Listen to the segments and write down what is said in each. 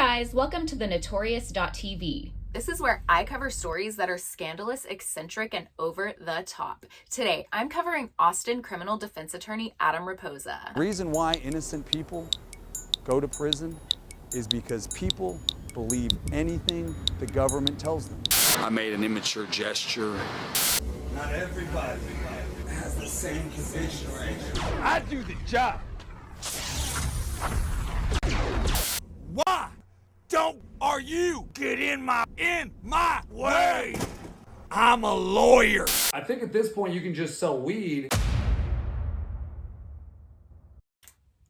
guys, welcome to the Notorious.tv. This is where I cover stories that are scandalous, eccentric, and over the top. Today, I'm covering Austin criminal defense attorney Adam Reposa. The reason why innocent people go to prison is because people believe anything the government tells them. I made an immature gesture. Not everybody has the same conviction. I do the job. Why don't you get in my way? I'm a lawyer. I think at this point you can just sell weed.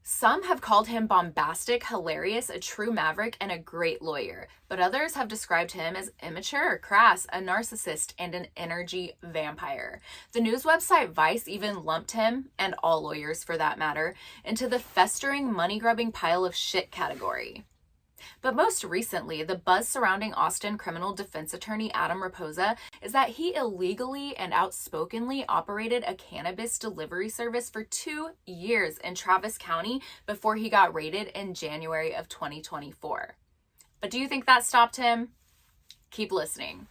Some have called him bombastic, hilarious, a true maverick, and a great lawyer, but others have described him as immature, crass, a narcissist, and an energy vampire. The news website Vice even lumped him, and all lawyers for that matter, into the festering, money-grubbing pile of shit category. But most recently, the buzz surrounding Austin criminal defense attorney Adam Reposa is that he illegally and outspokenly operated a cannabis delivery service for 2 years in Travis County before he got raided in January of 2024. But do you think that stopped him? Keep listening.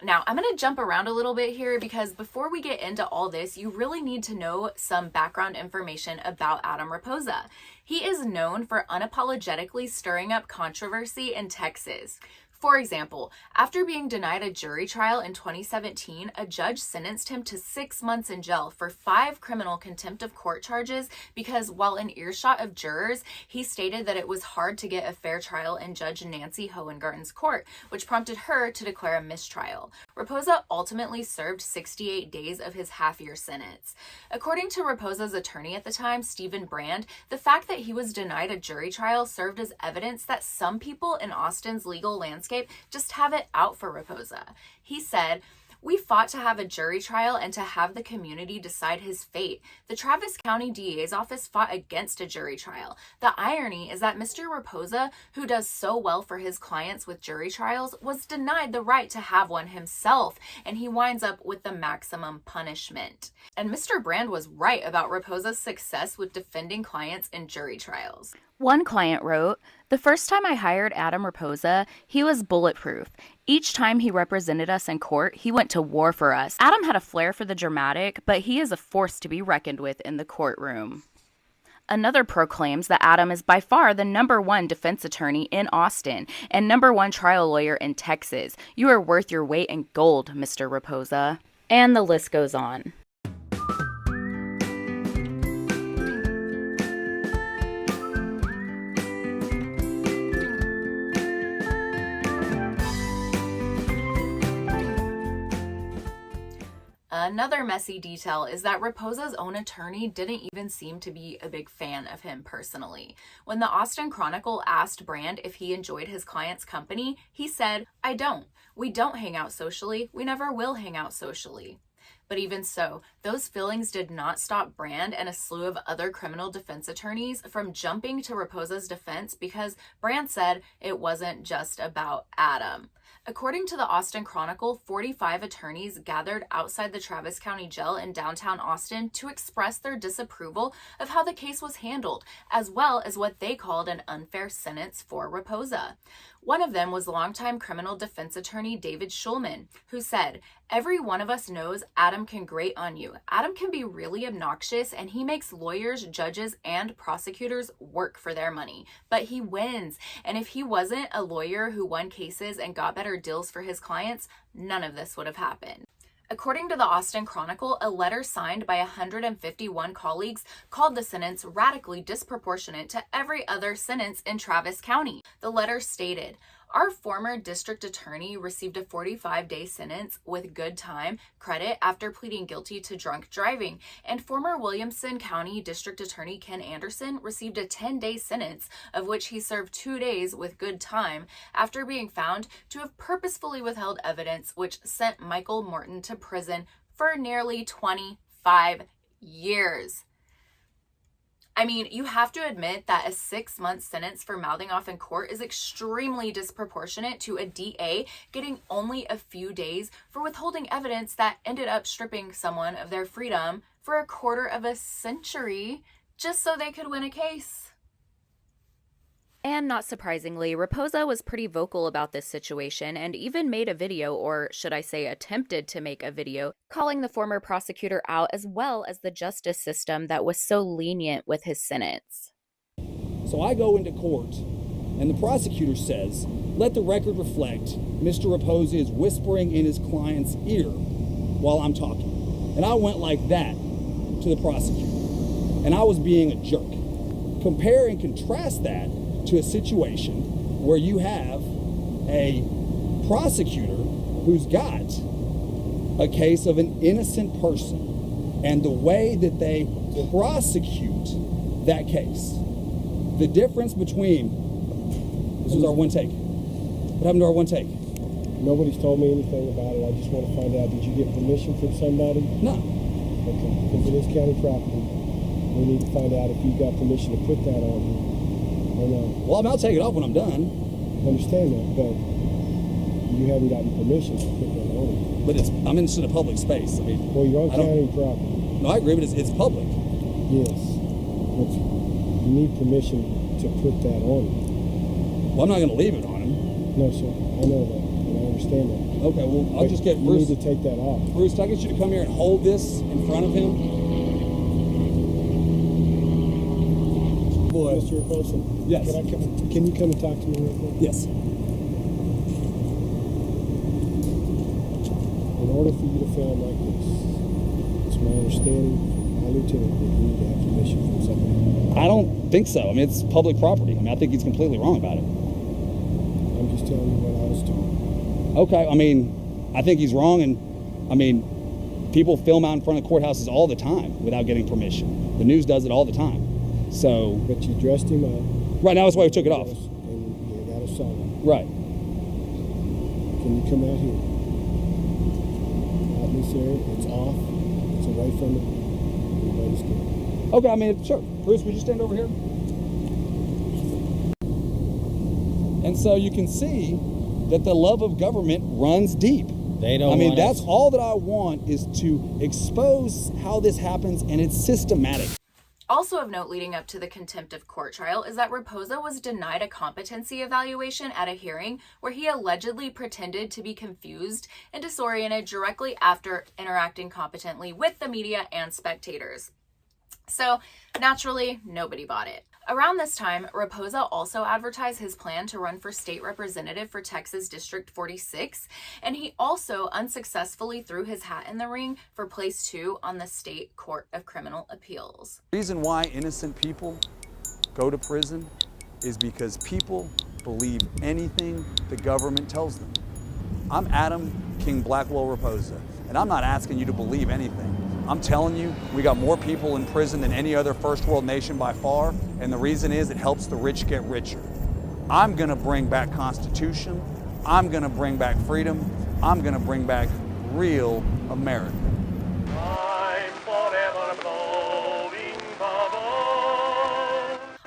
Now, I'm going to jump around a little bit here because before we get into all this, you really need to know some background information about Adam Reposa. He is known for unapologetically stirring up controversy in Texas. For example, after being denied a jury trial in 2017, a judge sentenced him to 6 months in jail for 5 criminal contempt of court charges because while in earshot of jurors, he stated that it was hard to get a fair trial in Judge Nancy Hohengarten's court, which prompted her to declare a mistrial. Reposa ultimately served 68 days of his half-year sentence. According to Reposa's attorney at the time, Stephen Brand, the fact that he was denied a jury trial served as evidence that some people in Austin's legal landscape just have it out for Reposa. He said, "We fought to have a jury trial and to have the community decide his fate. The Travis County DA's office fought against a jury trial. The irony is that Mr. Reposa, who does so well for his clients with jury trials, was denied the right to have one himself, and he winds up with the maximum punishment." And Mr. Brand was right about Reposa's success with defending clients in jury trials. One client wrote, "The first time I hired Adam Reposa, he was bulletproof. Each time he represented us in court, he went to war for us. Adam had a flair for the dramatic, but he is a force to be reckoned with in the courtroom." Another proclaims that Adam is by far the #1 defense attorney in Austin and #1 trial lawyer in Texas. You are worth your weight in gold, Mr. Reposa. And the list goes on. Another messy detail is that Reposa's own attorney didn't even seem to be a big fan of him personally. When the Austin Chronicle asked Brand if he enjoyed his client's company, he said, "I don't. We don't hang out socially. We never will hang out socially." But even so, those feelings did not stop Brand and a slew of other criminal defense attorneys from jumping to Reposa's defense because Brand said it wasn't just about Adam. According to the Austin Chronicle, 45 attorneys gathered outside the Travis County Jail in downtown Austin to express their disapproval of how the case was handled, as well as what they called an unfair sentence for Reposa. One of them was longtime criminal defense attorney David Schulman, who said, "Every one of us knows Adam can grate on you. Adam can be really obnoxious and he makes lawyers, judges, and prosecutors work for their money. But he wins. And if he wasn't a lawyer who won cases and got better deals for his clients, none of this would have happened." According to the Austin Chronicle, a letter signed by 151 colleagues called the sentence radically disproportionate to every other sentence in Travis County. The letter stated, "Our former district attorney received a 45-day sentence with good time credit after pleading guilty to drunk driving, and former Williamson County District Attorney Ken Anderson received a 10-day sentence, of which he served 2 days with good time after being found to have purposefully withheld evidence which sent Michael Morton to prison for nearly 25 years. I mean, you have to admit that a 6-month sentence for mouthing off in court is extremely disproportionate to a DA getting only a few days for withholding evidence that ended up stripping someone of their freedom for a quarter of a century just so they could win a case. And not surprisingly, Reposa was pretty vocal about this situation and even made a video, or should I say attempted to make a video, calling the former prosecutor out as well as the justice system that was so lenient with his sentence. So I go into court and the prosecutor says, "Let the record reflect Mr. Reposa is whispering in his client's ear while I'm talking." And I went like that to the prosecutor, and I was being a jerk. Compare and contrast that to a situation where you have a prosecutor who's got a case of an innocent person, and the way that they prosecute that case, the difference between, this was our one take. What happened to our one take? Nobody's told me anything about it. I just want to find out, did you get permission from somebody? No. Okay, because it is county property. We need to find out if you got permission to put that on you or not. Well, I'll take it off when I'm done. I understand that, but you haven't gotten permission to put that on you. But I'm in a public space. I mean, Well, you're on county property. No, I agree, but it's public. Yes. But you need permission to put that on you. Well, I'm not going to leave it on him. No, sir. I know that, and I understand that. Okay, well, I'll But just get you Bruce. need to take that off. Bruce, can I get you to come here and hold this in front of him? Boy. Mr. Reposa, Yes. Can you come and talk to me real quick? Yes. In order for you to film like this, it's my understanding, my lieutenant, that you need to have permission from somebody. I don't think so. I mean, it's public property. I mean, I think he's completely wrong about it. I'm just telling you what I was told. Okay, I mean, I think he's wrong, and I mean, people film out in front of courthouses all the time without getting permission. The news does it all the time. So, But you dressed him up. right now that's why we took it off. And you got assaulted. Right. Can you come out here? Out in this area, it's off. It's away from it. Everybody's good. Okay, I mean, sure. Bruce, would you stand over here? And so you can see that the love of government runs deep. They don't. I mean, want that's us. all that I want, is to expose how this happens, and it's systematic. Also of note leading up to the contempt of court trial is that Reposa was denied a competency evaluation at a hearing where he allegedly pretended to be confused and disoriented directly after interacting competently with the media and spectators. So naturally, nobody bought it. Around this time, Reposa also advertised his plan to run for state representative for Texas District 46, and he also unsuccessfully threw his hat in the ring for place 2 on the State Court of Criminal Appeals. The reason why innocent people go to prison is because people believe anything the government tells them. I'm Adam King Blackwell Reposa, and I'm not asking you to believe anything. I'm telling you, we got more people in prison than any other first world nation by far, and the reason is it helps the rich get richer. I'm gonna bring back Constitution, I'm gonna bring back freedom, I'm gonna bring back real America.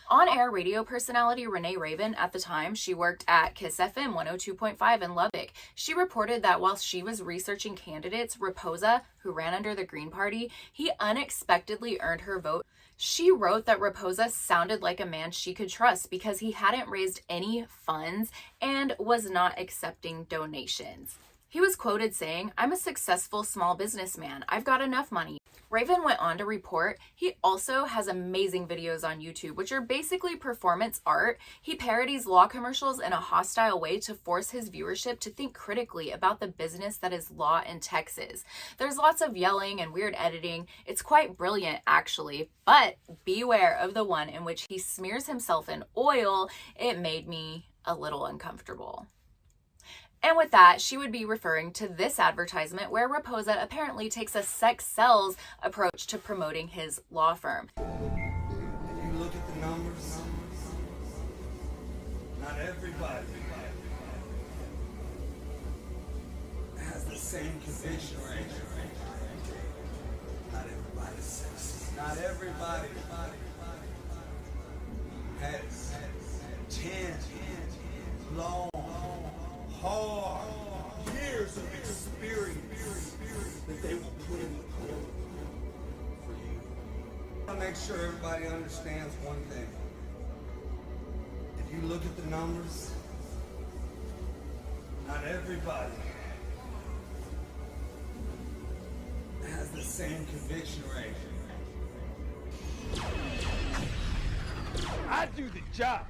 On-air radio personality Renee Raven, at the time, she worked at KISS FM 102.5 in Lubbock. She reported that while she was researching candidates, Reposa, who ran under the Green Party, he unexpectedly earned her vote. She wrote that Reposa sounded like a man she could trust because he hadn't raised any funds and was not accepting donations. He was quoted saying, "I'm a successful small businessman. I've got enough money." Raven went on to report he also has amazing videos on YouTube, which are basically performance art. He parodies law commercials in a hostile way to force his viewership to think critically about the business that is law in Texas. There's lots of yelling and weird editing. It's quite brilliant, actually, but beware of the one in which he smears himself in oil. It made me a little uncomfortable. And with that, she would be referring to this advertisement where Reposa apparently takes a sex sells approach to promoting his law firm. You look at the numbers, not everybody has the same conviction rate. Not everybody's sexy. Not everybody has 10 long, hard years of experience that they will put in the court for you. I want to make make sure everybody understands one thing. If you look at the numbers, not everybody has the same conviction rate. I do the job.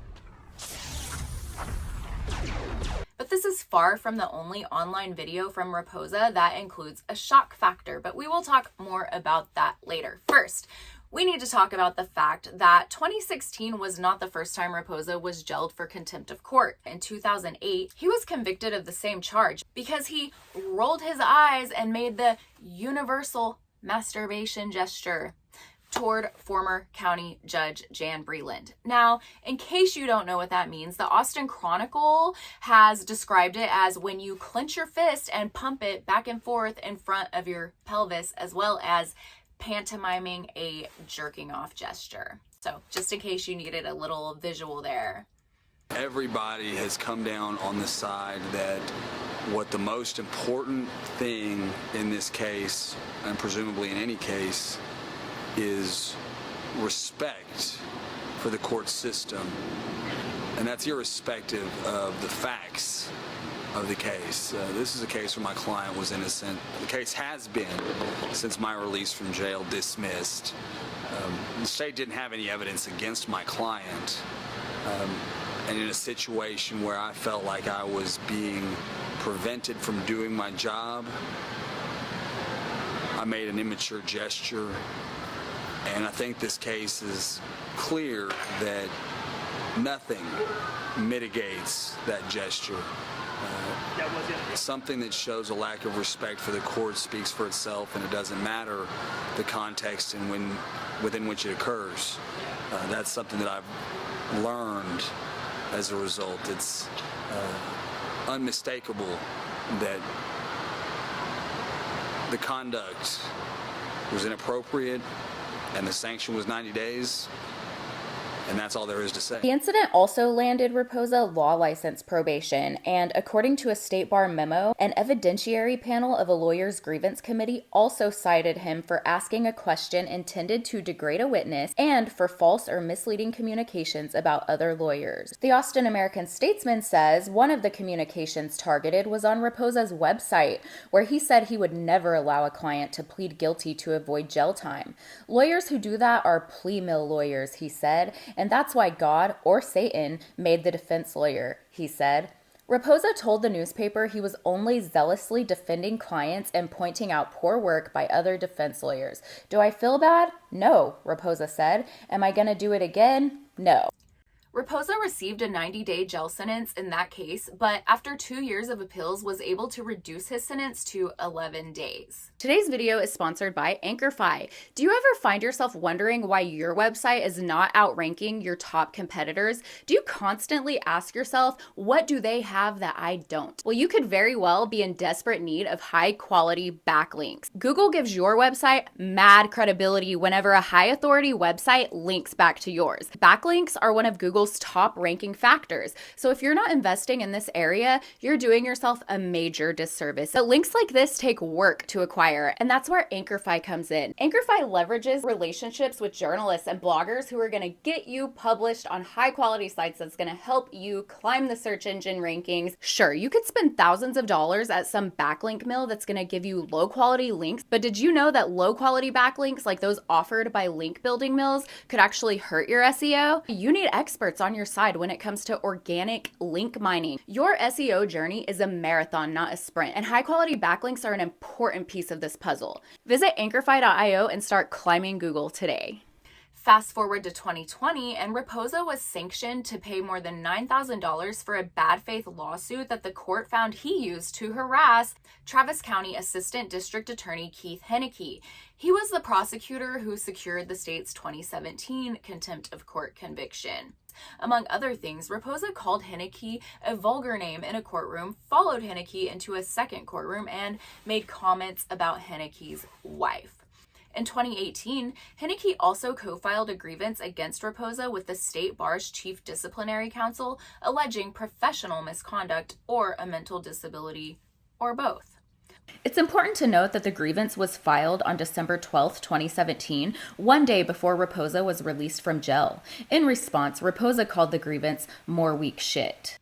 But this is far from the only online video from Reposa that includes a shock factor, but we will talk more about that later. First, we need to talk about the fact that 2016 was not the first time Reposa was jailed for contempt of court. In 2008, he was convicted of the same charge because he rolled his eyes and made the universal masturbation gesture toward former county judge Jan Breland. Now, in case you don't know what that means, the Austin Chronicle has described it as when you clench your fist and pump it back and forth in front of your pelvis, as well as pantomiming a jerking off gesture. So just in case you needed a little visual there. Everybody has come down on the side that what the most important thing in this case, and presumably in any case, is respect for the court system. And that's irrespective of the facts of the case. This is a case where my client was innocent. The case has been, since my release from jail, dismissed. The state didn't have any evidence against my client. And in a situation where I felt like I was being prevented from doing my job, I made an immature gesture. And I think this case is clear that nothing mitigates that gesture. Something that shows a lack of respect for the court speaks for itself, and it doesn't matter the context within which it occurs. That's something that I've learned as a result. It's unmistakable that the conduct was inappropriate and the sanction was 90 days. And that's all there is to say. The incident also landed Reposa law license probation, and according to a state bar memo, an evidentiary panel of a lawyer's grievance committee also cited him for asking a question intended to degrade a witness and for false or misleading communications about other lawyers. The Austin American-Statesman says one of the communications targeted was on Reposa's website, where he said he would never allow a client to plead guilty to avoid jail time. Lawyers who do that are plea mill lawyers, he said, and that's why God, or Satan, made the defense lawyer, he said. Reposa told the newspaper he was only zealously defending clients and pointing out poor work by other defense lawyers. Do I feel bad? No, Reposa said. Am I going to do it again? No. Reposa received a 90-day jail sentence in that case, but after 2 years of appeals was able to reduce his sentence to 11 days. Today's video is sponsored by AnchorFi. Do you ever find yourself wondering why your website is not outranking your top competitors? Do you constantly ask yourself, what do they have that I don't? Well, you could very well be in desperate need of high-quality backlinks. Google gives your website mad credibility whenever a high-authority website links back to yours. Backlinks are one of Google's top ranking factors. So if you're not investing in this area, you're doing yourself a major disservice. But links like this take work to acquire, and that's where AnchorFi comes in. AnchorFi leverages relationships with journalists and bloggers who are going to get you published on high quality sites that's going to help you climb the search engine rankings. Sure, you could spend thousands of dollars at some backlink mill that's going to give you low quality links, but did you know that low quality backlinks like those offered by link building mills could actually hurt your SEO? You need experts on your side when it comes to organic link mining. Your SEO journey is a marathon, not a sprint, and high quality backlinks are an important piece of this puzzle. Visit anchorfi.io and start climbing Google today. Fast forward to 2020, and Reposa was sanctioned to pay more than $9,000 for a bad faith lawsuit that the court found he used to harass Travis County Assistant District Attorney Keith Henneke. He was the prosecutor who secured the state's 2017 contempt of court conviction. Among other things, Reposa called Henneke a vulgar name in a courtroom, followed Henneke into a second courtroom, and made comments about Henneke's wife. In 2018, Henneke also co-filed a grievance against Reposa with the State Bar's Chief Disciplinary Council, alleging professional misconduct or a mental disability, or both. It's important to note that the grievance was filed on December 12, 2017, one day before Reposa was released from jail. In response, Reposa called the grievance more weak shit.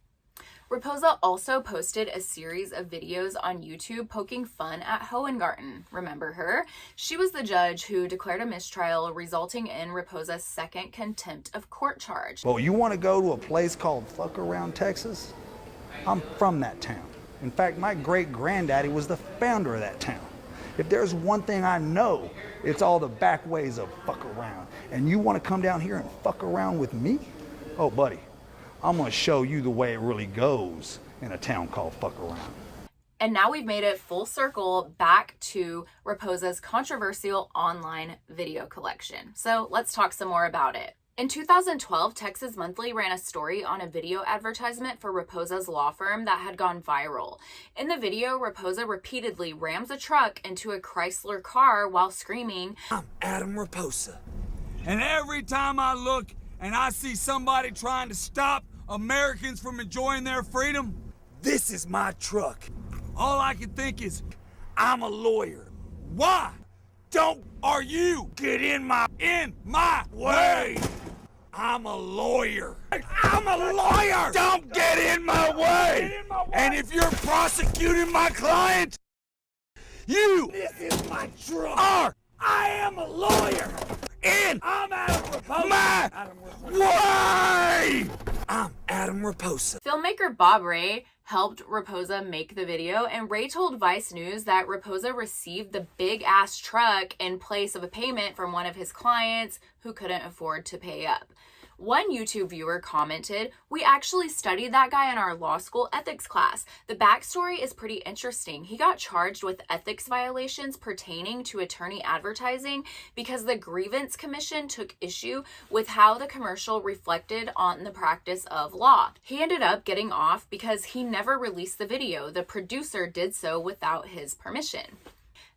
Reposa also posted a series of videos on YouTube poking fun at Hohengarten. Remember her? She was the judge who declared a mistrial, resulting in Reposa's second contempt of court charge. Well, you want to go to a place called Fuck Around, Texas? I'm from that town. In fact, my great-granddaddy was the founder of that town. If there's one thing I know, it's all the back ways of fuck around. And you want to come down here and fuck around with me? Oh, buddy, I'm going to show you the way it really goes in a town called Fuck Around. And now we've made it full circle back to Reposa's controversial online video collection. So let's talk some more about it. In 2012, Texas Monthly ran a story on a video advertisement for Reposa's law firm that had gone viral. In the video, Reposa repeatedly rams a truck into a Chrysler car while screaming, I'm Adam Reposa. And every time I look and I see somebody trying to stop Americans from enjoying their freedom, this is my truck. All I can think is, I'm a lawyer. Why don't you get in my way? I'm a lawyer. I'm a lawyer. Don't get in my way. And if you're prosecuting my client, this is my truck. I am a lawyer. And I'm Adam Reposa. Why? I'm Adam Reposa. Filmmaker Bob Ray helped Reposa make the video, and Ray told Vice News that Reposa received the big-ass truck in place of a payment from one of his clients who couldn't afford to pay up. One YouTube viewer commented, "We actually studied that guy in our law school ethics class. The backstory is pretty interesting. He got charged with ethics violations pertaining to attorney advertising because the Grievance Commission took issue with how the commercial reflected on the practice of law. He ended up getting off because he never released the video. The producer did so without his permission."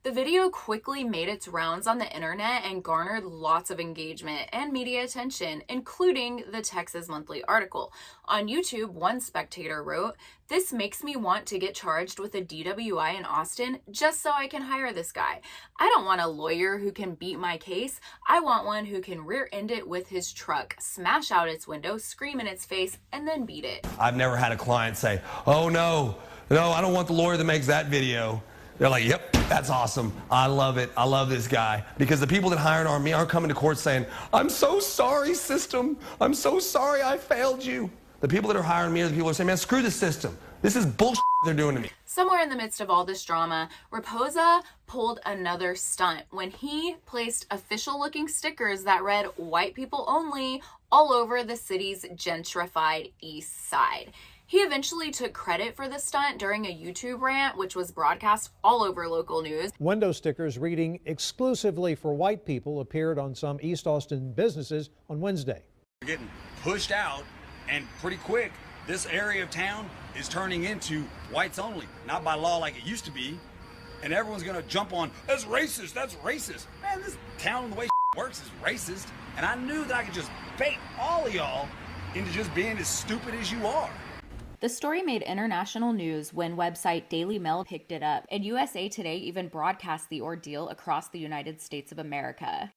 The video quickly made its rounds on the internet and garnered lots of engagement and media attention, including the Texas Monthly article. On YouTube, one spectator wrote, "This makes me want to get charged with a DWI in Austin just so I can hire this guy. I don't want a lawyer who can beat my case. I want one who can rear-end it with his truck, smash out its window, scream in its face, and then beat it." I've never had a client say, "Oh no, I don't want the lawyer that makes that video." They're like, "Yep, that's awesome. I love it. I love this guy." Because the people that hired on me aren't coming to court saying, "I'm so sorry, system. I'm so sorry I failed you." The people that are hiring me are the people that are saying, "Man, screw the system. This is bullshit they're doing to me." Somewhere in the midst of all this drama, Reposa pulled another stunt when he placed official-looking stickers that read "White people only" all over the city's gentrified east side. He eventually took credit for the stunt during a YouTube rant, which was broadcast all over local news. Window stickers reading "exclusively for white people" appeared on some East Austin businesses on Wednesday. We're getting pushed out, and pretty quick, this area of town is turning into whites only, not by law like it used to be. And everyone's gonna jump on, "That's racist, that's racist." Man, this town, the way works, is racist. And I knew that I could just bait all of y'all into just being as stupid as you are. The story made international news when website Daily Mail picked it up, and USA Today even broadcast the ordeal across the United States of America.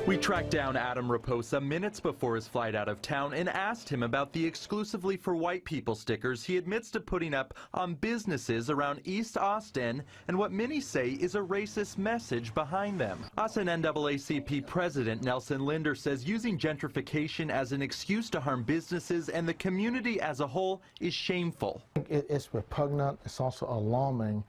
We tracked down Adam Reposa minutes before his flight out of town and asked him about the "exclusively for white people" stickers he admits to putting up on businesses around East Austin and what many say is a racist message behind them. Austin NAACP President Nelson Linder says using gentrification as an excuse to harm businesses and the community as a whole is shameful. It's repugnant, it's also alarming,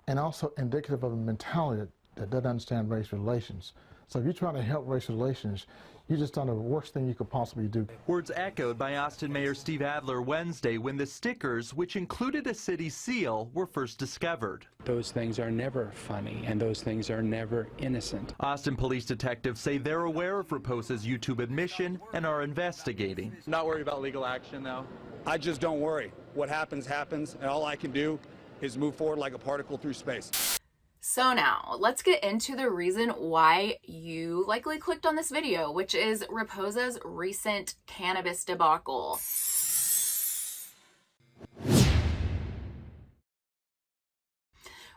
and also indicative of a mentality that doesn't understand race relations. So if you're trying to help race relations, you just done the worst thing you could possibly do. Words echoed by Austin Mayor Steve Adler Wednesday when the stickers, which included a city seal, were first discovered. Those things are never funny, and those things are never innocent. Austin police detectives say they're aware of Reposa's YouTube admission and are investigating. Not worried about legal action, though? I just don't worry. What happens, happens, and all I can do is move forward like a particle through space. So now, let's get into the reason why you likely clicked on this video, which is Reposa's recent cannabis debacle.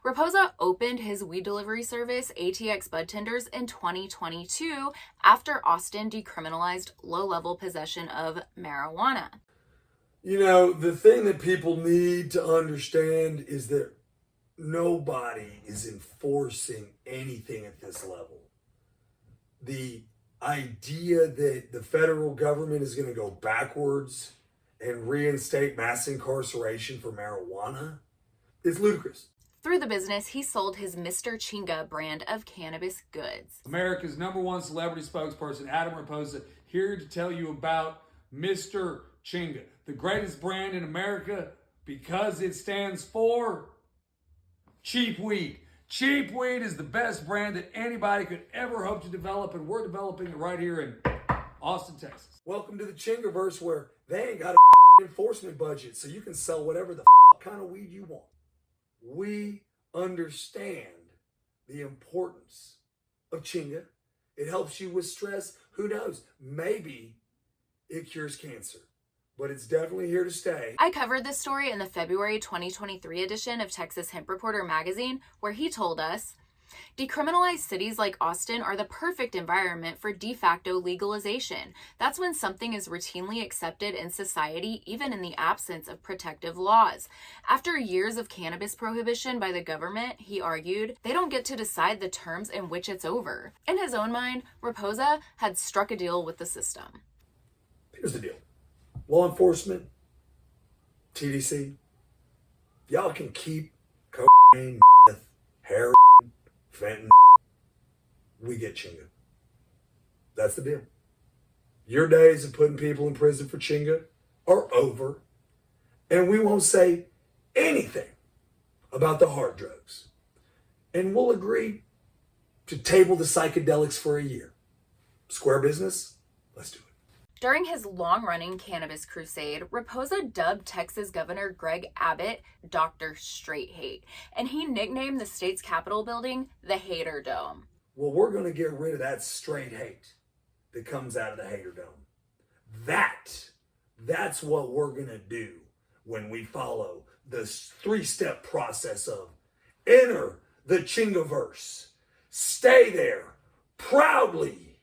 Reposa opened his weed delivery service, ATX Budtenders, in 2022 after Austin decriminalized low-level possession of marijuana. You know, the thing that people need to understand is that nobody is enforcing anything at this level. The idea that the federal government is going to go backwards and reinstate mass incarceration for marijuana is ludicrous. Through the business, he sold his Mr. Chinga brand of cannabis goods. America's #1 celebrity spokesperson, Adam Reposa, here to tell you about Mr. Chinga, the greatest brand in America because it stands for cheap weed. Cheap weed is the best brand that anybody could ever hope to develop, and we're developing it right here in Austin, Texas. Welcome to the Chingaverse, where they ain't got a enforcement budget, so you can sell whatever the kind of weed you want. We understand the importance of Chinga. It helps you with stress. Who knows? Maybe it cures cancer, but it's definitely here to stay. I covered this story in the February 2023 edition of Texas Hemp Reporter magazine, where he told us, decriminalized cities like Austin are the perfect environment for de facto legalization. That's when something is routinely accepted in society, even in the absence of protective laws. After years of cannabis prohibition by the government, he argued, they don't get to decide the terms in which it's over. In his own mind, Reposa had struck a deal with the system. Here's the deal. Law enforcement, TDC, y'all can keep cocaine, meth, heroin, fentanyl. We get Chinga. That's the deal. Your days of putting people in prison for Chinga are over, and we won't say anything about the hard drugs. And we'll agree to table the psychedelics for a year. Square business? Let's do it. During his long-running cannabis crusade, Reposa dubbed Texas Governor Greg Abbott Dr. Straight Hate, and he nicknamed the state's Capitol building the Hater Dome. Well, we're going to get rid of that straight hate that comes out of the Hater Dome. That's what we're going to do when we follow the three-step process of enter the Chingaverse, stay there proudly,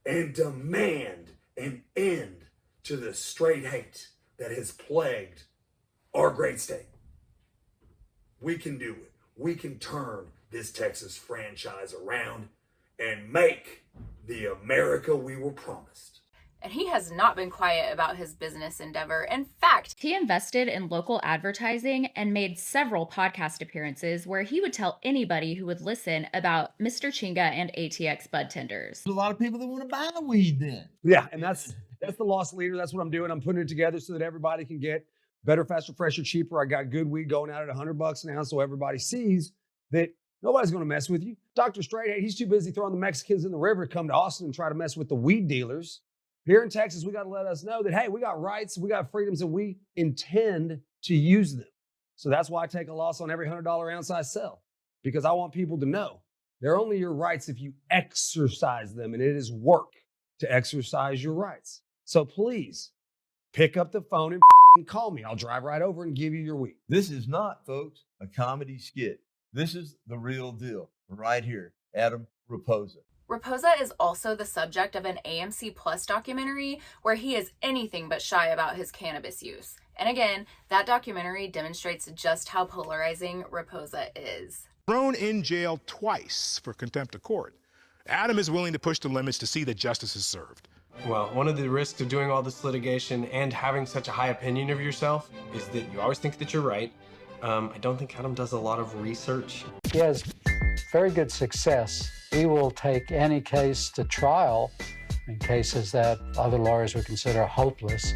and demand an end to the straight hate that has plagued our great state. We can do it. We can turn this Texas franchise around and make the America we were promised. And he has not been quiet about his business endeavor. In fact, he invested in local advertising and made several podcast appearances where he would tell anybody who would listen about Mr. Chinga and ATX Budtenders. There's a lot of people that want to buy the weed then. Yeah, and that's the loss leader. That's what I'm doing. I'm putting it together so that everybody can get better, faster, fresher, cheaper. I got good weed going out at $100 now, so everybody sees that nobody's going to mess with you. Dr. Straight Hate, he's too busy throwing the Mexicans in the river to come to Austin and try to mess with the weed dealers. Here in Texas, we got to let us know that, hey, we got rights, we got freedoms, and we intend to use them. So that's why I take a loss on every $100 ounce I sell, because I want people to know they're only your rights if you exercise them, and it is work to exercise your rights. So please pick up the phone and call me. I'll drive right over and give you your weed. This is not, folks, a comedy skit. This is the real deal right here. Adam Reposa. Reposa is also the subject of an AMC Plus documentary where he is anything but shy about his cannabis use. And again, that documentary demonstrates just how polarizing Reposa is. Thrown in jail twice for contempt of court, Adam is willing to push the limits to see that justice is served. Well, one of the risks of doing all this litigation and having such a high opinion of yourself is that you always think that you're right. I don't think Adam does a lot of research. He has very good success. He will take any case to trial in cases that other lawyers would consider hopeless.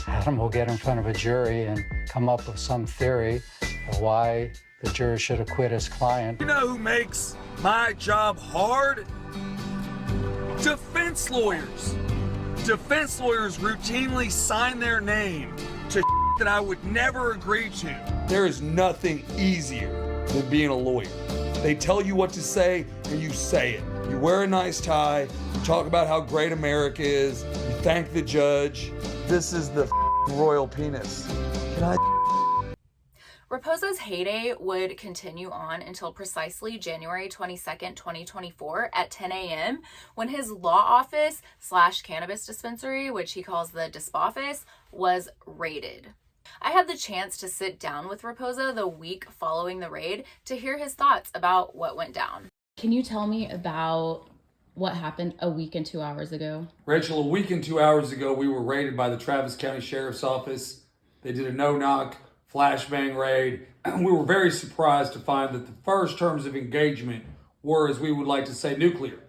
Adam will get in front of a jury and come up with some theory of why the jury should acquit his client. You know who makes my job hard? Defense lawyers. Defense lawyers routinely sign their name to that I would never agree to. There is nothing easier than being a lawyer. They tell you what to say and you say it. You wear a nice tie, you talk about how great America is, you thank the judge. This is the royal penis. Can I? Reposa's heyday would continue on until precisely January 22nd, 2024 at 10 a.m. when his law office / cannabis dispensary, which he calls the disp office, was raided. I had the chance to sit down with Reposa the week following the raid to hear his thoughts about what went down. Can you tell me about what happened a week and 2 hours ago? Rachel, a week and 2 hours ago, we were raided by the Travis County Sheriff's Office. They did a no-knock flashbang raid. We were very surprised to find that the first terms of engagement were, as we would like to say, nuclear.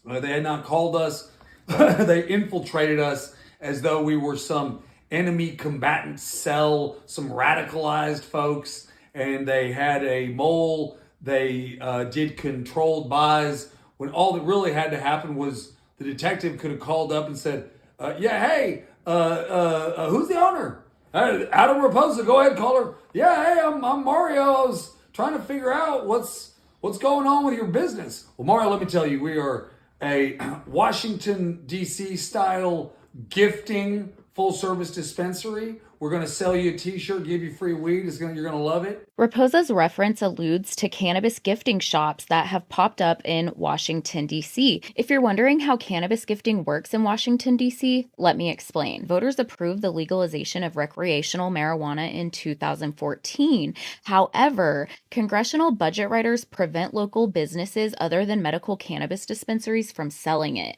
They had not called us. They infiltrated us as though we were some enemy combatant cell, some radicalized folks, and they had a mole. They did controlled buys, when all that really had to happen was the detective could have called up and said, yeah, hey, who's the owner? Adam Reposa, go ahead, call her. Yeah, hey, I'm Mario. I was trying to figure out what's going on with your business. Well, Mario, let me tell you, we are a Washington, D.C. style gifting full-service dispensary. We're going to sell you a t-shirt, give you free weed. You're going to love it. Reposa's reference alludes to cannabis gifting shops that have popped up in Washington, D.C. If you're wondering how cannabis gifting works in Washington, D.C., let me explain. Voters approved the legalization of recreational marijuana in 2014. However, congressional budget writers prevent local businesses other than medical cannabis dispensaries from selling it.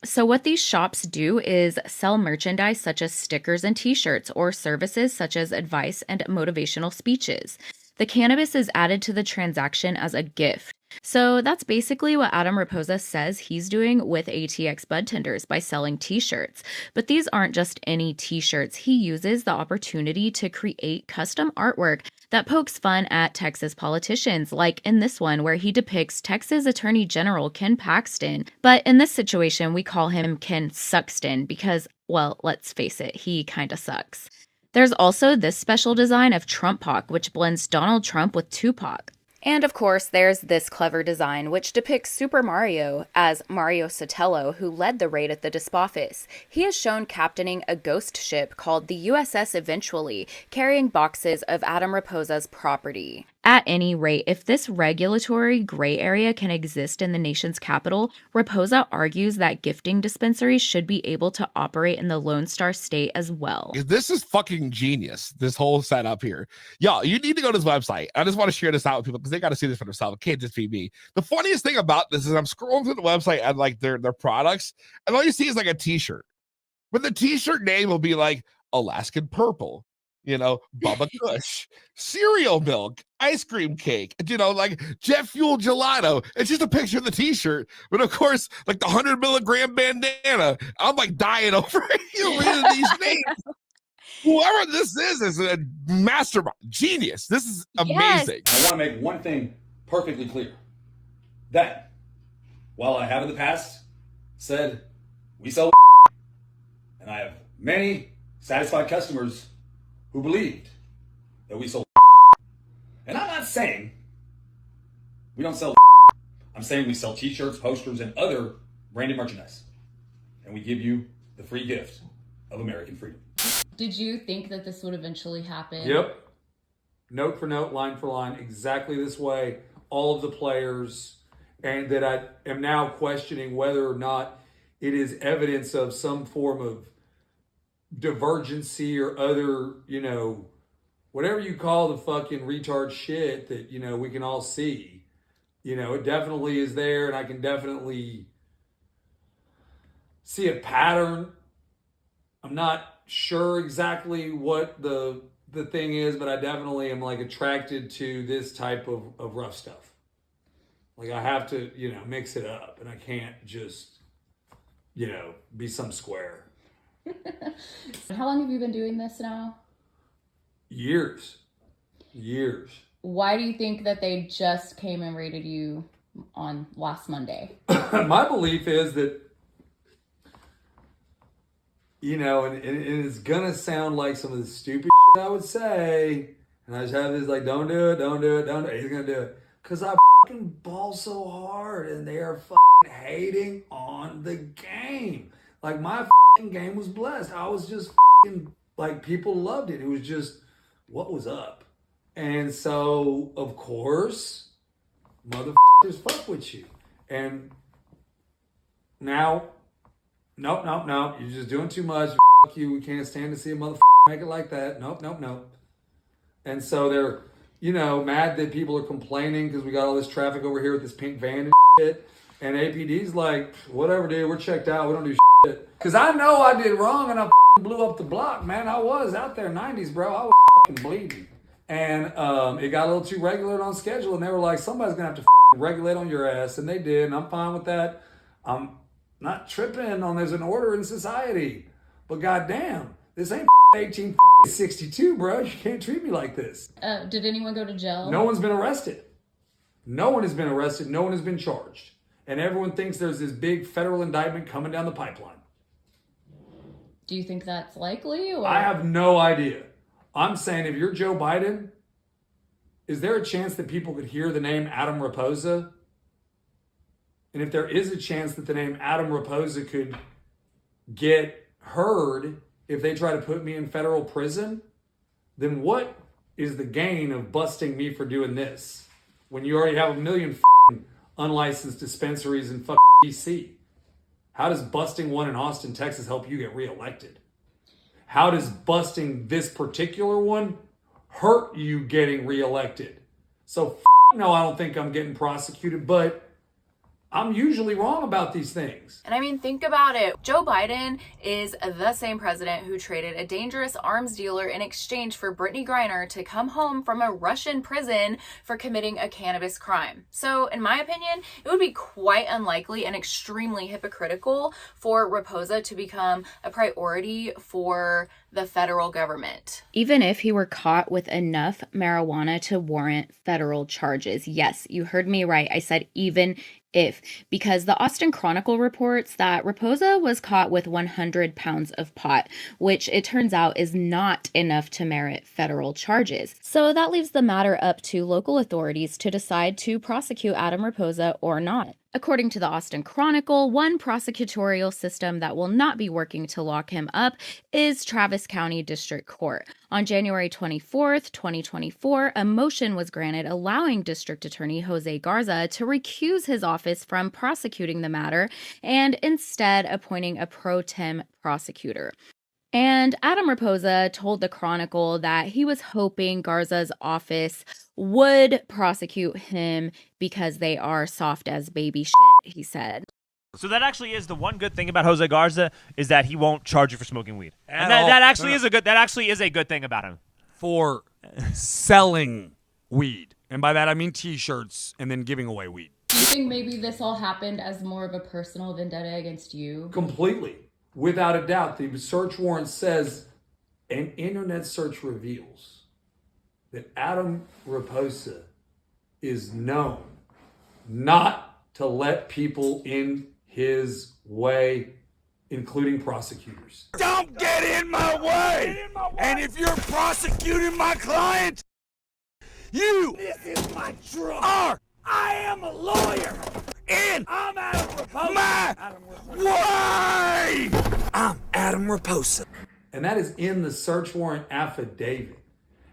So what these shops do is sell merchandise such as stickers and t-shirts, or services such as advice and motivational speeches. The cannabis is added to the transaction as a gift. So that's basically what Adam Reposa says he's doing with ATX Budtenders by selling t-shirts. But these aren't just any t-shirts. He uses the opportunity to create custom artwork that pokes fun at Texas politicians, like in this one where he depicts Texas Attorney General Ken Paxton. But in this situation, we call him Ken Suxton because, well, let's face it, he kinda sucks. There's also this special design of Trump-Pac, which blends Donald Trump with Tupac. And of course, there's this clever design which depicts Super Mario as Mario Sotelo, who led the raid at the disp office. He is shown captaining a ghost ship called the USS Eventually, carrying boxes of Adam Reposa's property. At any rate, if this regulatory gray area can exist in the nation's capital, Reposa argues that gifting dispensaries should be able to operate in the Lone Star State as well. This is fucking genius, this whole setup here. Y'all, you need to go to this website. I just want to share this out with people because they got to see this for themselves. It can't just be me. The funniest thing about this is I'm scrolling through the website and like their products, and all you see is like a t-shirt. But the t-shirt name will be like Alaskan Purple, you know, Bubba Kush, cereal milk, ice cream cake, you know, like jet fuel gelato. It's just a picture of the t-shirt. But of course, like the 100 milligram bandana, I'm like dying over reading these names. Whoever this is a mastermind, genius. This is amazing. I want to make one thing perfectly clear. That, while I have in the past said we sell and I have many satisfied customers who believed that we sold and I'm not saying we don't sell I'm saying we sell t-shirts, posters, and other branded merchandise. And we give you the free gift of American freedom. Did you think that this would eventually happen? Yep. Note for note, line for line, exactly this way. All of the players, and that I am now questioning whether or not it is evidence of some form of divergency or other, you know, whatever you call the fucking retard shit that, you know, we can all see. You know, it definitely is there, and I can definitely see a pattern. I'm not sure exactly what the thing is, but I definitely am like attracted to this type of rough stuff. Like I have to, you know, mix it up, and I can't just, you know, be some square. How long have you been doing this now? Years. Why do you think that they just came and raided you on last Monday? My belief is that, you know, and it's gonna sound like some of the stupid shit I would say, and I just have this like, don't do it. He's gonna do it because I fucking ball so hard, and they are fucking hating on the game. Like my fucking game was blessed. I was just fucking like people loved it. It was just what was up. And so, of course, motherfuckers fuck with you. And now, nope, you're just doing too much. Fuck you. We can't stand to see a motherfucker make it like that. Nope. And so they're, mad that people are complaining because we got all this traffic over here with this pink van and shit. And APD's like, whatever, dude, we're checked out. We don't do shit. Because I know I did wrong and I fucking blew up the block, man. I was out there 90s, bro. I was fucking bleeding. And it got a little too regular on schedule. And they were like, somebody's going to have to fucking regulate on your ass. And they did. And I'm fine with that. I'm not tripping on there's an order in society. But goddamn, this ain't fucking 1862, bro. You can't treat me like this. Did anyone go to jail? No one's been arrested. No one has been arrested. No one has been charged. And everyone thinks there's this big federal indictment coming down the pipeline. Do you think that's likely? Or? I have no idea. I'm saying if you're Joe Biden, is there a chance that people could hear the name Adam Reposa? And if there is a chance that the name Adam Reposa could get heard if they try to put me in federal prison, then what is the gain of busting me for doing this when you already have a million unlicensed dispensaries in fucking DC? How does busting one in Austin, Texas help you get reelected? How does busting this particular one hurt you getting reelected? So no, I don't think I'm getting prosecuted, but I'm usually wrong about these things. And I mean, think about it. Joe Biden is the same president who traded a dangerous arms dealer in exchange for Brittany Griner to come home from a Russian prison for committing a cannabis crime. So in my opinion, it would be quite unlikely and extremely hypocritical for Reposa to become a priority for the federal government. Even if he were caught with enough marijuana to warrant federal charges. Yes, you heard me right. I said even if, because the Austin Chronicle reports that Reposa was caught with 100 pounds of pot, which it turns out is not enough to merit federal charges. So that leaves the matter up to local authorities to decide to prosecute Adam Reposa or not. According to the Austin Chronicle, one prosecutorial system that will not be working to lock him up is Travis County District Court. On January 24th, 2024, a motion was granted allowing District Attorney Jose Garza to recuse his office from prosecuting the matter and instead appointing a pro tem prosecutor. And Adam Reposa told the Chronicle that he was hoping Garza's office would prosecute him because they are soft as baby shit, he said. So that actually is the one good thing about Jose Garza is that he won't charge you for smoking weed. And that actually is a good thing about him. For selling weed. And by that I mean t-shirts and then giving away weed. Do you think maybe this all happened as more of a personal vendetta against you? Completely. Without a doubt, the search warrant says an internet search reveals that Adam Reposa is known not to let people in his way, including prosecutors. Don't get in my way! And if you're prosecuting my client, this is my truck. I am a lawyer. And I'm Adam Reposa. Why? I'm Adam Reposa. And that is in the search warrant affidavit.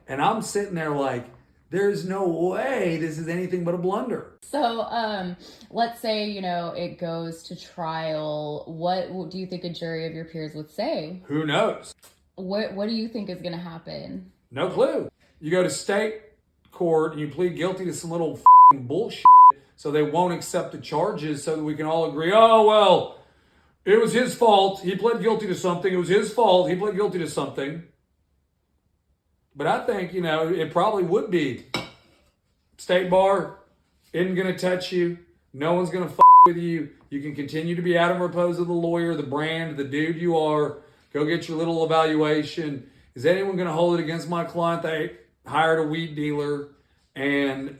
And I'm sitting there like, there's no way this is anything but a blunder. So, let's say, it goes to trial. What do you think a jury of your peers would say? Who knows? What do you think is going to happen? No clue. You go to state court and you plead guilty to some little fucking bullshit so they won't accept the charges so that we can all agree, oh, well, it was his fault. He pled guilty to something. It was his fault. He pled guilty to something. But I think, it probably would be. State bar isn't going to touch you. No one's going to fuck with you. You can continue to be Adam Reposa, the lawyer, the brand, the dude you are. Go get your little evaluation. Is anyone going to hold it against my client? They hired a weed dealer and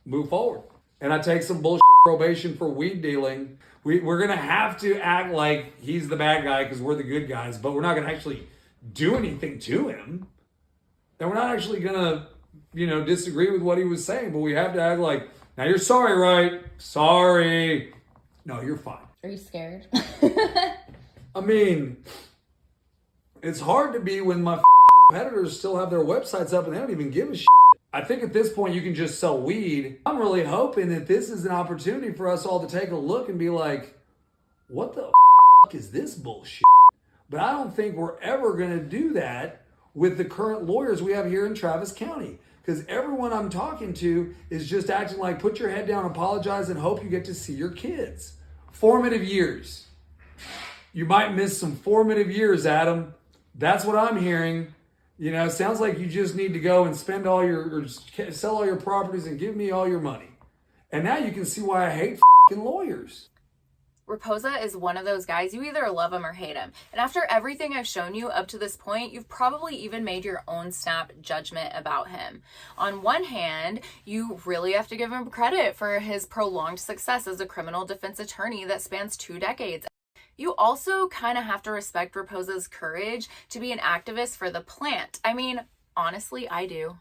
move forward. And I take some bullshit probation for weed dealing. We're going to have to act like he's the bad guy because we're the good guys, but we're not going to actually do anything to him. And we're not actually going to, disagree with what he was saying, but we have to act like, now you're sorry, right? Sorry. No, you're fine. Are you scared? I mean, it's hard to be when my competitors still have their websites up and they don't even give a shit. I think at this point you can just sell weed. I'm really hoping that this is an opportunity for us all to take a look and be like, what the fuck is this bullshit? But I don't think we're ever going to do that with the current lawyers we have here in Travis County. Because everyone I'm talking to is just acting like put your head down, apologize, and hope you get to see your kids. Formative years. You might miss some formative years, Adam. That's what I'm hearing. You know, it sounds like you just need to go and spend all or sell all your properties and give me all your money. And now you can see why I hate fucking lawyers. Reposa is one of those guys, you either love him or hate him. And after everything I've shown you up to this point, you've probably even made your own snap judgment about him. On one hand, you really have to give him credit for his prolonged success as a criminal defense attorney that spans 2 decades. You also kind of have to respect Reposa's courage to be an activist for the plant. I mean, honestly, I do.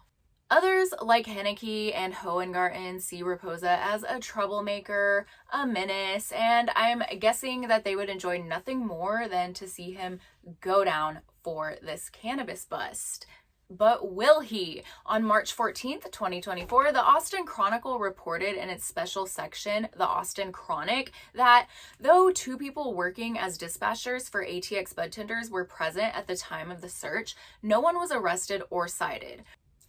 Others, like Henneke and Hohengarten, see Reposa as a troublemaker, a menace, and I'm guessing that they would enjoy nothing more than to see him go down for this cannabis bust. But will he? On March 14th, 2024, the Austin Chronicle reported in its special section, the Austin Chronic, that though 2 people working as dispatchers for ATX Budtenders were present at the time of the search, no one was arrested or cited.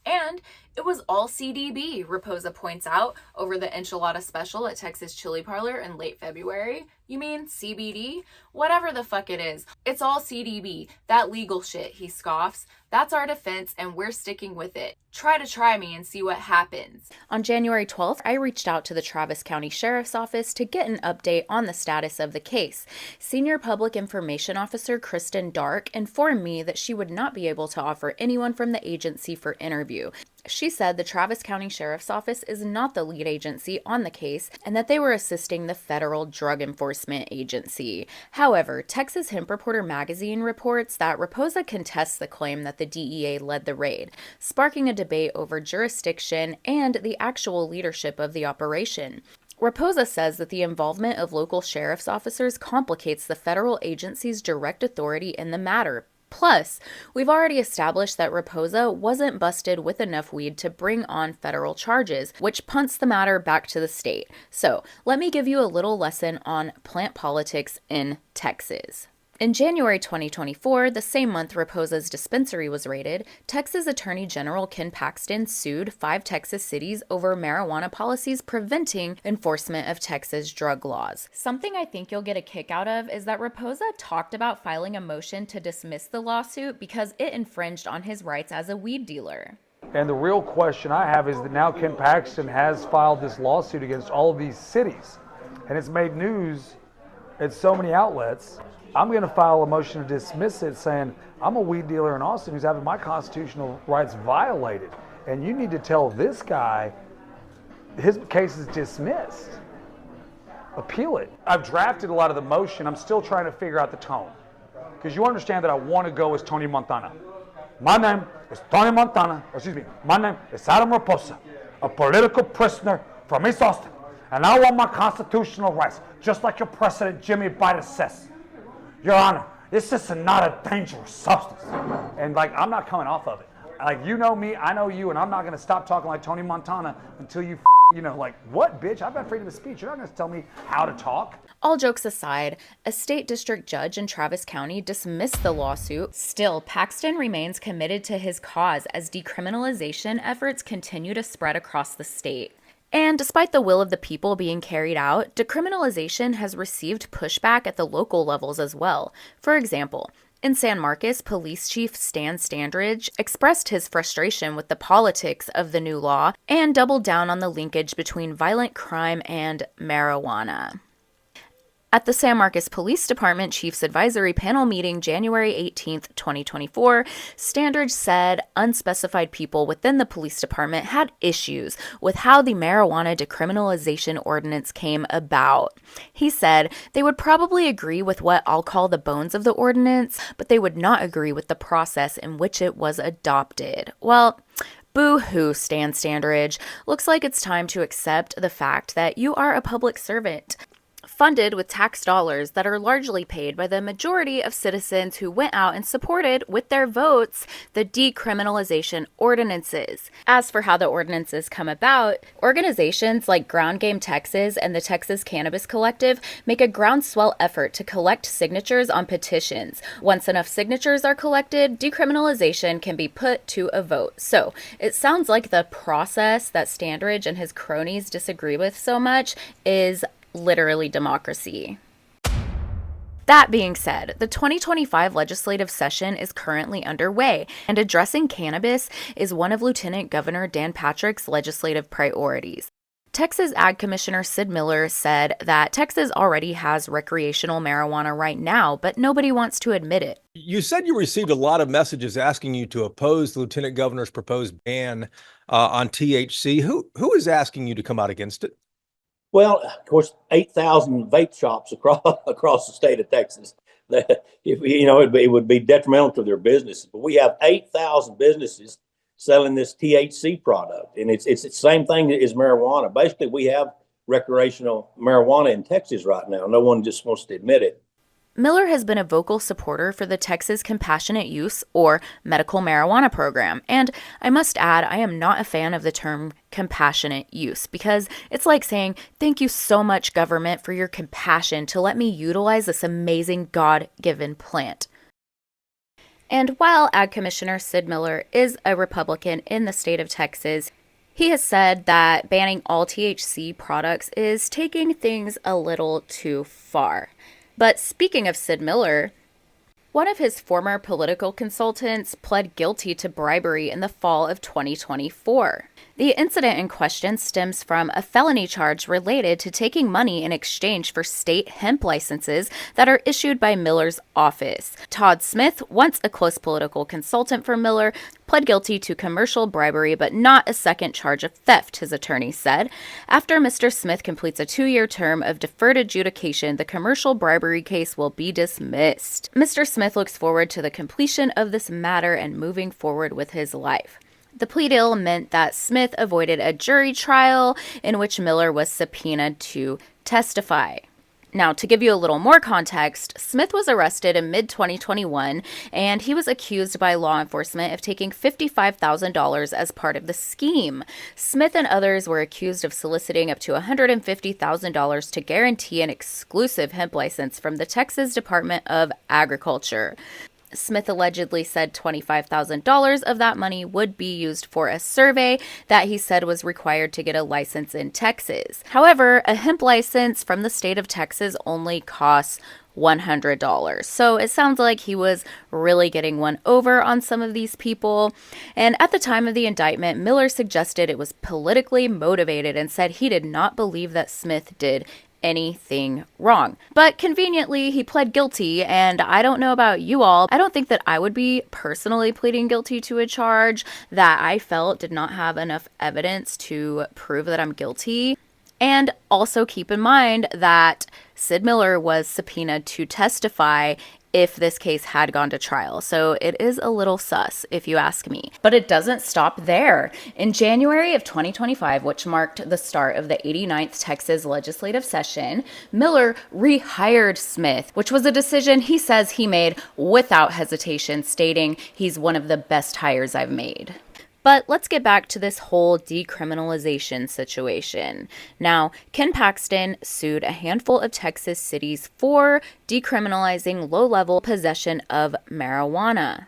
And it was all CDB, Reposa points out, over the enchilada special at Texas Chili Parlor in late February. You mean CBD? Whatever the fuck it is. It's all CDB. That legal shit, he scoffs. That's our defense and we're sticking with it. Try me and see what happens. On January 12th, I reached out to the Travis County Sheriff's Office to get an update on the status of the case. Senior Public Information Officer Kristen Dark informed me that she would not be able to offer anyone from the agency for interview. She said the Travis County Sheriff's Office is not the lead agency on the case and that they were assisting the Federal Drug Enforcement Agency. However, Texas Hemp Reporter magazine reports that Reposa contests the claim that the DEA led the raid, sparking a debate over jurisdiction and the actual leadership of the operation. Reposa says that the involvement of local sheriff's officers complicates the federal agency's direct authority in the matter. Plus, we've already established that Reposa wasn't busted with enough weed to bring on federal charges, which punts the matter back to the state. So, let me give you a little lesson on plant politics in Texas. In January 2024, the same month Reposa's dispensary was raided, Texas Attorney General Ken Paxton sued 5 Texas cities over marijuana policies preventing enforcement of Texas drug laws. Something I think you'll get a kick out of is that Reposa talked about filing a motion to dismiss the lawsuit because it infringed on his rights as a weed dealer. And the real question I have is that now Ken Paxton has filed this lawsuit against all of these cities, and it's made news at so many outlets. I'm going to file a motion to dismiss it saying I'm a weed dealer in Austin who's having my constitutional rights violated. And you need to tell this guy his case is dismissed. Appeal it. I've drafted a lot of the motion. I'm still trying to figure out the tone. Because you understand that I want to go as Tony Montana. My name is Tony Montana. My name is Adam Reposa, a political prisoner from East Austin. And I want my constitutional rights, just like your President Jimmy Biden says. Your Honor, this is not a dangerous substance. And I'm not coming off of it. You know me, I know you, and I'm not going to stop talking like Tony Montana until you what, bitch? I've got freedom of speech. You're not going to tell me how to talk. All jokes aside, a state district judge in Travis County dismissed the lawsuit. Still, Paxton remains committed to his cause as decriminalization efforts continue to spread across the state. And despite the will of the people being carried out, decriminalization has received pushback at the local levels as well. For example, in San Marcos, Police Chief Stan Standridge expressed his frustration with the politics of the new law and doubled down on the linkage between violent crime and marijuana. At the San Marcos Police Department Chiefs Advisory Panel meeting January 18th, 2024, Standridge said unspecified people within the police department had issues with how the marijuana decriminalization ordinance came about. He said they would probably agree with what I'll call the bones of the ordinance, but they would not agree with the process in which it was adopted. Well, boo-hoo, Stan Standridge. Looks like it's time to accept the fact that you are a public servant. funded with tax dollars that are largely paid by the majority of citizens who went out and supported with their votes the decriminalization ordinances. As for how the ordinances come about, organizations like Ground Game Texas and the Texas Cannabis Collective make a groundswell effort to collect signatures on petitions. Once enough signatures are collected, decriminalization can be put to a vote. So it sounds like the process that Standridge and his cronies disagree with so much is literally democracy. That being said, the 2025 legislative session is currently underway, and addressing cannabis is one of Lieutenant Governor Dan Patrick's legislative priorities. Texas Ag Commissioner Sid Miller said that Texas already has recreational marijuana right now, but nobody wants to admit it. You said you received a lot of messages asking you to oppose the Lieutenant Governor's proposed ban on THC. Who is asking you to come out against it? Well, of course, 8,000 vape shops across the state of Texas. It would be detrimental to their businesses. But we have 8,000 businesses selling this THC product, and it's the same thing as marijuana. Basically, we have recreational marijuana in Texas right now. No one just wants to admit it. Miller has been a vocal supporter for the Texas Compassionate Use or Medical Marijuana Program, and I must add, I am not a fan of the term compassionate use because it's like saying, thank you so much, government, for your compassion to let me utilize this amazing God-given plant. And while Ag Commissioner Sid Miller is a Republican in the state of Texas, he has said that banning all THC products is taking things a little too far. But speaking of Sid Miller, one of his former political consultants pled guilty to bribery in the fall of 2024. The incident in question stems from a felony charge related to taking money in exchange for state hemp licenses that are issued by Miller's office. Todd Smith, once a close political consultant for Miller, pled guilty to commercial bribery but not a second charge of theft, his attorney said. After Mr. Smith completes a 2-year term of deferred adjudication, the commercial bribery case will be dismissed. Mr. Smith looks forward to the completion of this matter and moving forward with his life. The plea deal meant that Smith avoided a jury trial in which Miller was subpoenaed to testify. Now, to give you a little more context, Smith was arrested in mid-2021, and he was accused by law enforcement of taking $55,000 as part of the scheme. Smith and others were accused of soliciting up to $150,000 to guarantee an exclusive hemp license from the Texas Department of Agriculture. Smith allegedly said $25,000 of that money would be used for a survey that he said was required to get a license in Texas. However, a hemp license from the state of Texas only costs $100. So it sounds like he was really getting one over on some of these people. And at the time of the indictment, Miller suggested it was politically motivated and said he did not believe that Smith did anything wrong. But conveniently, he pled guilty, and I don't know about you all, I don't think that I would be personally pleading guilty to a charge that I felt did not have enough evidence to prove that I'm guilty. And also keep in mind that Sid Miller was subpoenaed to testify if this case had gone to trial. So it is a little sus, if you ask me. But it doesn't stop there. In January of 2025, which marked the start of the 89th Texas legislative session, Miller rehired Smith, which was a decision he says he made without hesitation, stating he's one of the best hires I've made. But let's get back to this whole decriminalization situation. Now, Ken Paxton sued a handful of Texas cities for decriminalizing low-level possession of marijuana.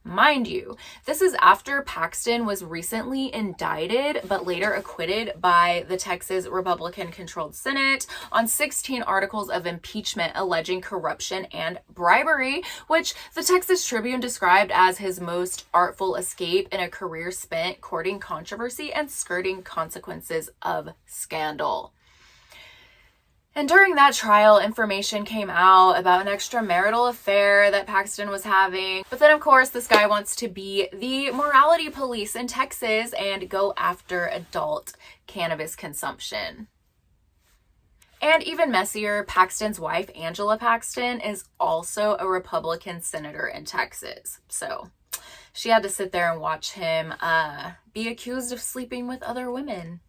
Mind you, this is after Paxton was recently indicted but later acquitted by the Texas Republican-controlled Senate on 16 articles of impeachment alleging corruption and bribery, which the Texas Tribune described as his most artful escape in a career spent courting controversy and skirting consequences of scandal. And during that trial, information came out about an extramarital affair that Paxton was having. But then, of course, this guy wants to be the morality police in Texas and go after adult cannabis consumption. And even messier, Paxton's wife, Angela Paxton, is also a Republican senator in Texas. So she had to sit there and watch him be accused of sleeping with other women.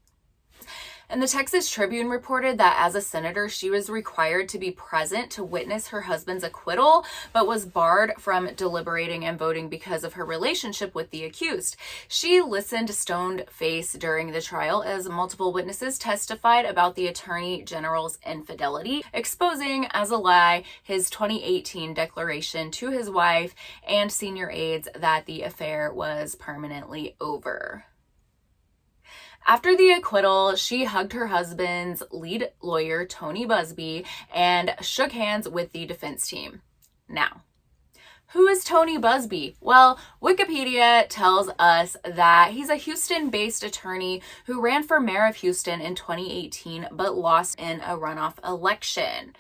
And the Texas Tribune reported that as a senator, she was required to be present to witness her husband's acquittal, but was barred from deliberating and voting because of her relationship with the accused. She listened stone-faced during the trial as multiple witnesses testified about the Attorney General's infidelity, exposing as a lie his 2018 declaration to his wife and senior aides that the affair was permanently over. After the acquittal, she hugged her husband's lead lawyer, Tony Buzbee, and shook hands with the defense team. Now, who is Tony Buzbee? Well, Wikipedia tells us that he's a Houston-based attorney who ran for mayor of Houston in 2018 but lost in a runoff election.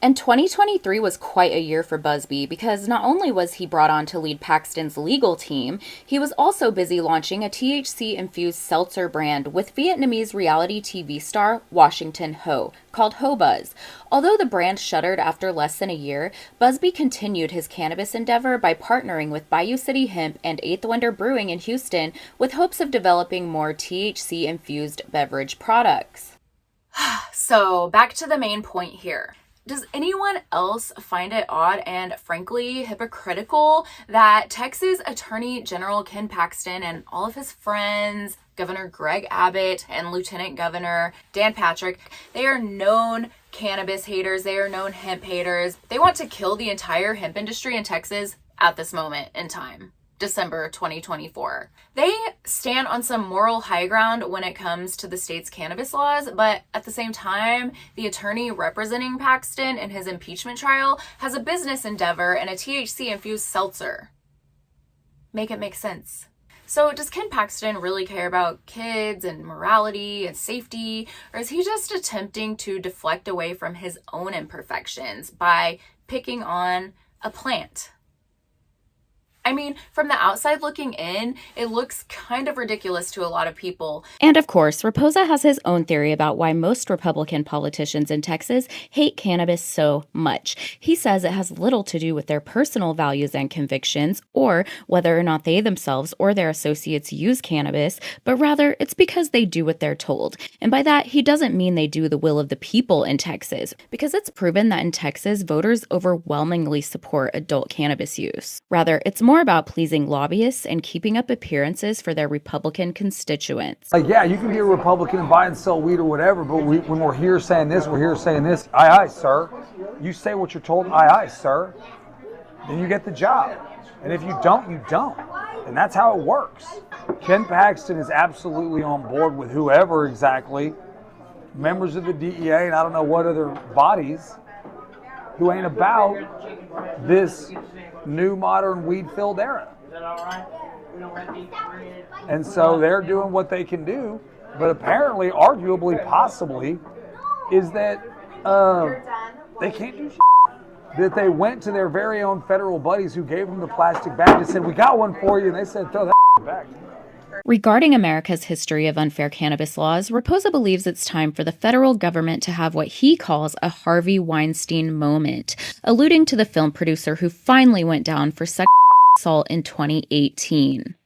And 2023 was quite a year for Buzbee because not only was he brought on to lead Paxton's legal team, he was also busy launching a THC-infused seltzer brand with Vietnamese reality TV star Washington Ho, called Ho Buzz. Although the brand shuttered after less than a year, Buzbee continued his cannabis endeavor by partnering with Bayou City Hemp and Eighth Wonder Brewing in Houston with hopes of developing more THC-infused beverage products. So, back to the main point here. Does anyone else find it odd and frankly hypocritical that Texas Attorney General Ken Paxton and all of his friends, Governor Greg Abbott and Lieutenant Governor Dan Patrick, they are known cannabis haters, they are known hemp haters. They want to kill the entire hemp industry in Texas at this moment in time. December 2024. They stand on some moral high ground when it comes to the state's cannabis laws, but at the same time, the attorney representing Paxton in his impeachment trial has a business endeavor and a THC-infused seltzer. Make it make sense. So does Ken Paxton really care about kids and morality and safety, or is he just attempting to deflect away from his own imperfections by picking on a plant? I mean, from the outside looking in, it looks kind of ridiculous to a lot of people. And of course, Reposa has his own theory about why most Republican politicians in Texas hate cannabis so much. He says it has little to do with their personal values and convictions, or whether or not they themselves or their associates use cannabis, but rather it's because they do what they're told. And by that, he doesn't mean they do the will of the people in Texas, because it's proven that in Texas, voters overwhelmingly support adult cannabis use. Rather, it's more about pleasing lobbyists and keeping up appearances for their Republican constituents. Like, yeah, you can be a Republican and buy and sell weed or whatever, but when we're here saying this, we're here saying this. Aye, aye, sir. You say what you're told, aye, aye, sir. Then you get the job. And if you don't, you don't. And that's how it works. Ken Paxton is absolutely on board with whoever exactly, members of the DEA and I don't know what other bodies, who ain't about this new modern weed-filled era. And so they're doing what they can do, but apparently, arguably, possibly, is that they can't do shit. That they went to their very own federal buddies who gave them the plastic bag and said, we got one for you, and they said, throw that back. Regarding America's history of unfair cannabis laws, Reposa believes it's time for the federal government to have what he calls a Harvey Weinstein moment, alluding to the film producer who finally went down for sexual assault in 2018.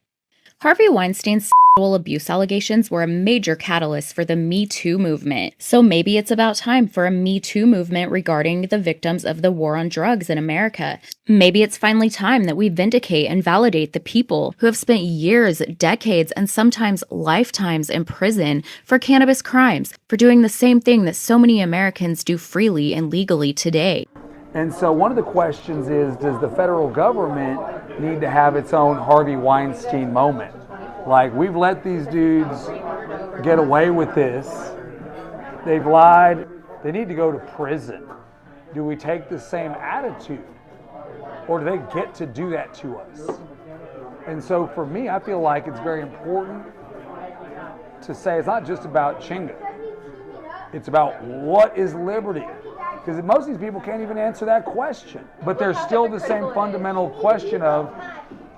Harvey Weinstein's sexual abuse allegations were a major catalyst for the Me Too movement, so maybe it's about time for a Me Too movement regarding the victims of the war on drugs in America. Maybe it's finally time that we vindicate and validate the people who have spent years, decades, and sometimes lifetimes in prison for cannabis crimes, for doing the same thing that so many Americans do freely and legally today. And so one of the questions is, does the federal government need to have its own Harvey Weinstein moment? Like, we've let these dudes get away with this. They've lied. They need to go to prison. Do we take the same attitude? Or do they get to do that to us? And so for me, I feel like it's very important to say it's not just about Chinga. It's about what is liberty? Because most of these people can't even answer that question. But there's still the same fundamental question of,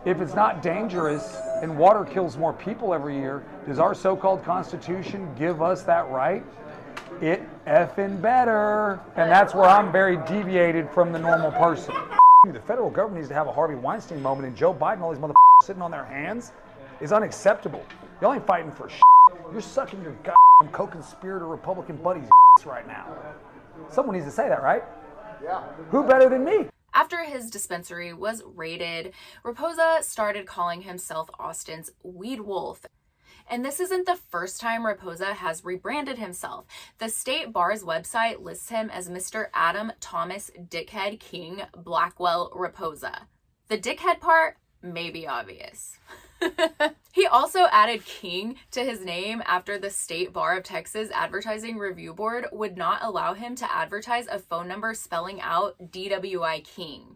if it's not dangerous and water kills more people every year, does our so-called Constitution give us that right? It effing better. And that's where I'm very deviated from the normal person. The federal government needs to have a Harvey Weinstein moment, and Joe Biden, all these motherfuckers sitting on their hands, is unacceptable. Y'all ain't fighting for shit. You're sucking your co-conspirator Republican buddies right now. Someone needs to say that, right? Yeah. Who better than me? After his dispensary was raided, Reposa started calling himself Austin's Weed Wolf. And this isn't the first time Reposa has rebranded himself. The state bar's website lists him as Mr. Adam Thomas Dickhead King Blackwell Reposa. The dickhead part may be obvious. He also added King to his name after the State Bar of Texas Advertising Review Board would not allow him to advertise a phone number spelling out DWI King.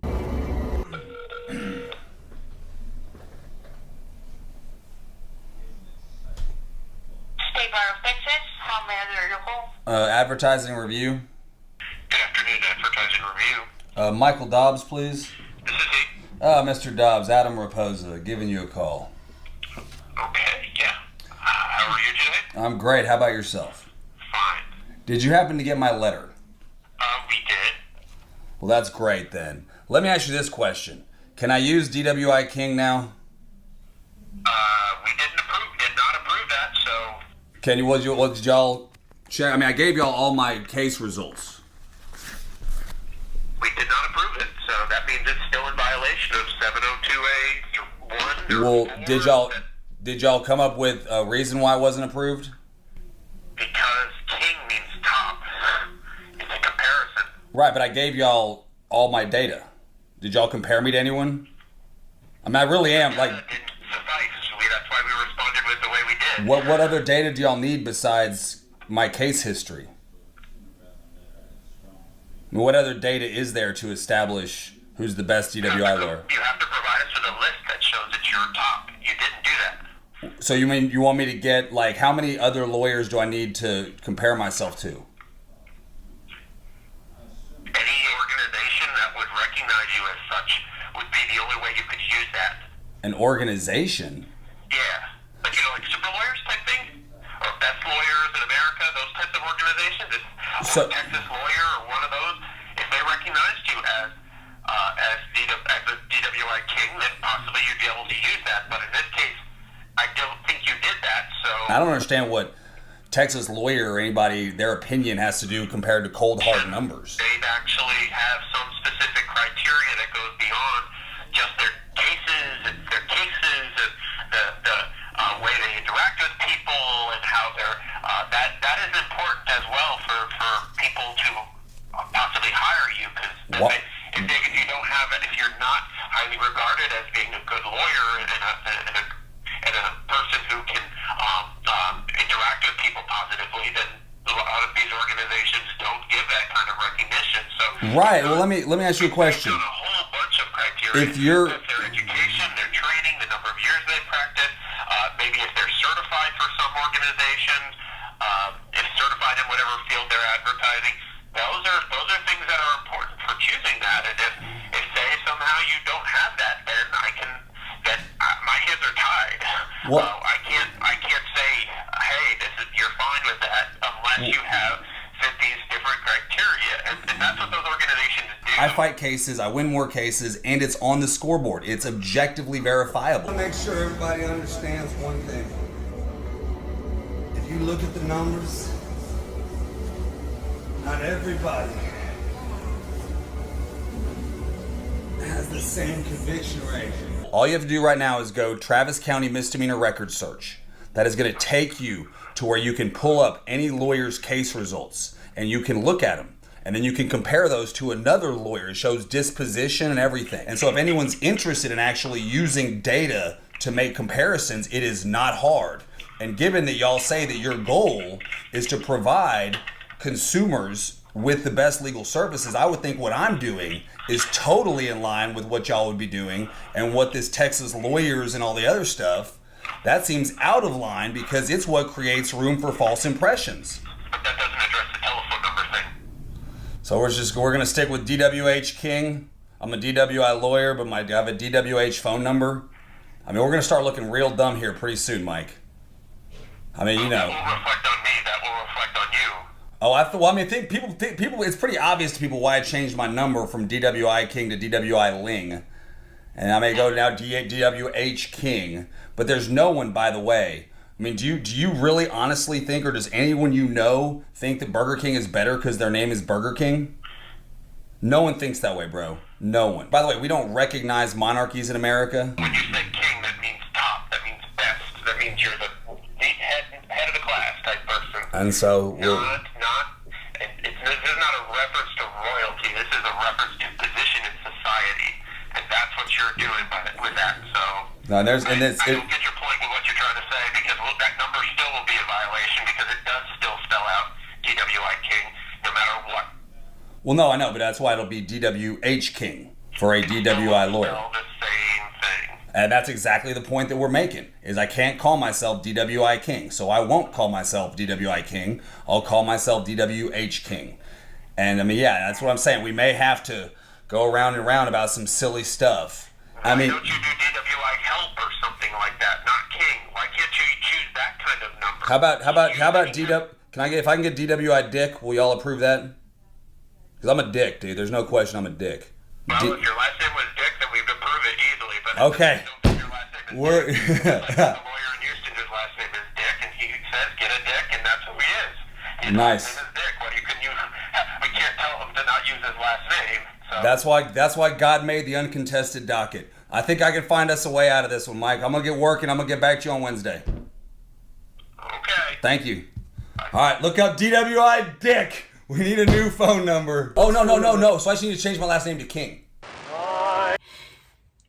State Bar of Texas, how may I direct your call? Advertising Review. Good afternoon, Advertising Review. Michael Dobbs, please. This is he. Mr. Dobbs, Adam Reposa, giving you a call. Okay, yeah. How are you today? I'm great. How about yourself? Fine. Did you happen to get my letter? We did. Well, that's great then. Let me ask you this question. Can I use DWI King now? We did not approve that, so... Can you, what did y'all check? I mean, I gave y'all all my case results. We did not approve it, so that means it's still in violation of 702A1. Well, did y'all come up with a reason why it wasn't approved? Because King means top. It's a comparison. Right, but I gave y'all all my data. Did y'all compare me to anyone? I mean, I really am, like... It didn't suffice. That's why we responded with the way we did. What other data do y'all need besides my case history? I mean, what other data is there to establish who's the best DWI lawyer? You have to provide us with a list that shows that you're top. You didn't do that. So you mean you want me to get, like, how many other lawyers do I need to compare myself to? Any organization that would recognize you as such would be the only way you could use that. An organization? Yeah. Like, like super lawyers type thing? Or best lawyers in America, those types of organizations? Or Texas Lawyer or one of those, if they recognized you as a DWI King, then possibly you'd be able to use that. But in this case, I don't think you did that, so... I don't understand what Texas Lawyer or anybody, their opinion has to do compared to cold, hard numbers. They actually have some specific criteria that goes beyond just their cases and the way they interact with people and how they're... that is important as well for people to possibly hire you, because if you don't have it, if you're not highly regarded as being a good lawyer and a person who can interact with people positively, then a lot of these organizations don't give that kind of recognition. So right. Well, let me ask you a question. A whole bunch of criteria. If you're their education, their training, the number of years they've practiced, maybe if they're certified for some organizations, if certified in whatever field they're advertising, those are things that are important for choosing that. And if say somehow you don't have that, then my hands are tied. I can't say, hey, you're fine with that unless you have fit these different criteria, and that's what those organizations do. I fight cases, I win more cases, and it's on the scoreboard. It's objectively verifiable. I want to make sure everybody understands one thing. If you look at the numbers, not everybody has the same conviction rate. All you have to do right now is go Travis County misdemeanor record search. That is going to take you to where you can pull up any lawyer's case results and you can look at them. And then you can compare those to another lawyer. It shows disposition and everything. And so if anyone's interested in actually using data to make comparisons, it is not hard. And given that y'all say that your goal is to provide consumers with the best legal services, I would think what I'm doing is totally in line with what y'all would be doing and what this Texas Lawyers and all the other stuff, that seems out of line because it's what creates room for false impressions. But that doesn't address the telephone number thing. So we're gonna stick with DWH King. I'm a DWI lawyer, but I have a DWH phone number. I mean, we're gonna start looking real dumb here pretty soon, Mike. I mean, you know. That will reflect on me. That will reflect on you. Oh, I think people. It's pretty obvious to people why I changed my number from DWI King to DWI Ling, and I may go now DWH King. But there's no one, by the way, I mean, do you really honestly think, or does anyone you know think that Burger King is better because their name is Burger King? No one thinks that way, bro. No one. By the way, we don't recognize monarchies in America. When you say king, that means top, that means best, that means you're the head of the class type person. And so this is not a reference to royalty. This is a reference to position in society, and that's what you're doing with that. So no, I don't get your point with what you're trying to say, because that number still will be a violation, because it does still spell out DWI King, no matter what. Well, no, I know, but that's why it'll be DWH King for a DWI lawyer. The same thing. And that's exactly the point that we're making, is I can't call myself DWI King, so I won't call myself DWI King. I'll call myself DWH King. And I mean, yeah, that's what I'm saying. We may have to go around and around about some silly stuff. Why don't you do DWI Help or something like that, not King? Why can't you choose that kind of number? How about DW? If I can get DWI Dick, will y'all approve that? Because I'm a dick, dude. There's no question I'm a dick. Well, if your last name was Dick, then we'd approve it easily. But okay. We're like the lawyer in Houston whose last name is Dick, and he says get a dick, and that's who he is. Nice. His name is Dick. Well, we can't tell him to not use his last name. So. That's why God made the uncontested docket. I think I can find us a way out of this one, Mike. I'm gonna get working. I'm gonna get back to you on Wednesday. Okay. Thank you. All right, look up DWI Dick. We need a new phone number. Oh, no. So I just need to change my last name to King.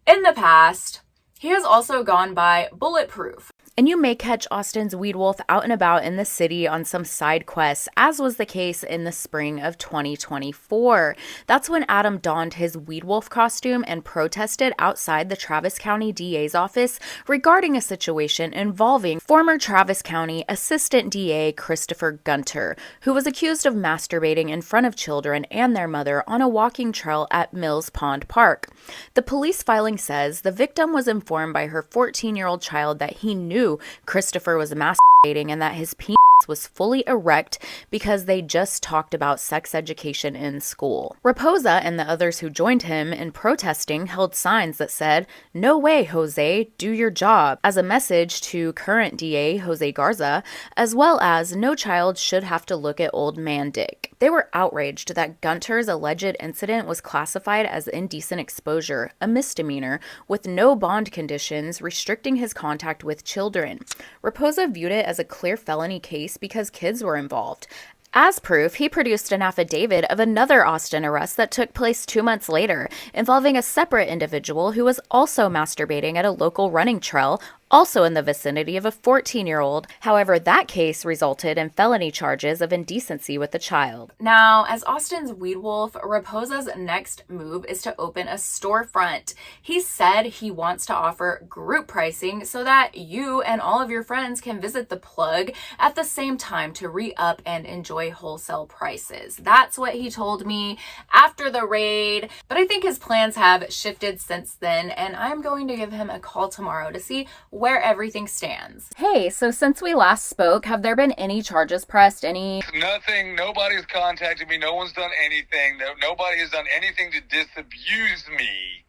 In the past, he has also gone by Bulletproof. And you may catch Austin's Weed Wolf out and about in the city on some side quests, as was the case in the spring of 2024. That's when Adam donned his Weed Wolf costume and protested outside the Travis County DA's office regarding a situation involving former Travis County Assistant DA Christopher Gunter, who was accused of masturbating in front of children and their mother on a walking trail at Mills Pond Park. The police filing says the victim was informed by her 14-year-old child that he knew Christopher was masturbating and that his penis was fully erect because they just talked about sex education in school. Reposa and the others who joined him in protesting held signs that said, "No way, Jose, do your job," as a message to current DA Jose Garza, as well as no child should have to look at old man dick. They were outraged that Gunter's alleged incident was classified as indecent exposure, a misdemeanor, with no bond conditions restricting his contact with children. Reposa viewed it as a clear felony case because kids were involved. As proof, he produced an affidavit of another Austin arrest that took place 2 months later, involving a separate individual who was also masturbating at a local running trail, also in the vicinity of a 14-year-old. However, that case resulted in felony charges of indecency with the child. Now, as Austin's Weed Wolf, Reposa's next move is to open a storefront. He said he wants to offer group pricing so that you and all of your friends can visit the plug at the same time to re-up and enjoy wholesale prices. That's what he told me after the raid, but I think his plans have shifted since then, and I'm going to give him a call tomorrow to see where everything stands. Hey, so since we last spoke, have there been any charges pressed? Nothing. Nobody's contacted me. No one's done anything. Nobody has done anything to disabuse me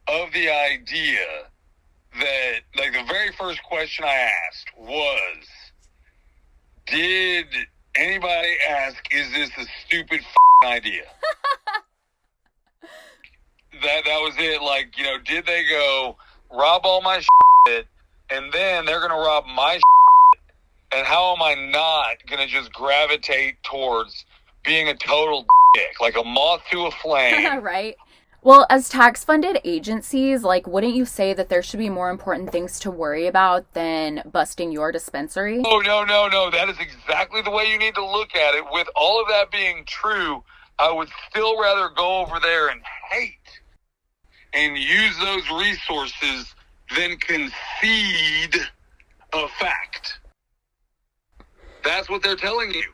of the idea that, like, the very first question I asked was, did anybody ask, is this a stupid idea? That was it. Like, you know, did they go rob all my shit and then they're going to rob my shit? And how am I not going to just gravitate towards being a total dick, like a moth to a flame? Right. Well, as tax-funded agencies, wouldn't you say that there should be more important things to worry about than busting your dispensary? Oh, no. That is exactly the way you need to look at it. With all of that being true, I would still rather go over there and hate and use those resources than concede a fact. That's what they're telling you.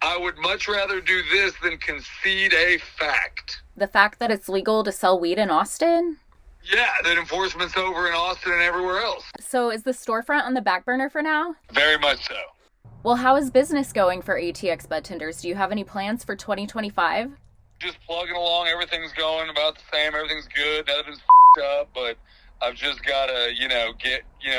I would much rather do this than concede a fact. The fact that it's legal to sell weed in Austin? Yeah, that enforcement's over in Austin and everywhere else. So is the storefront on the back burner for now? Very much so. Well, how is business going for ATX Budtenders? Do you have any plans for 2025? Just plugging along. Everything's going about the same. Everything's good. Nothing's up, but I've just got to,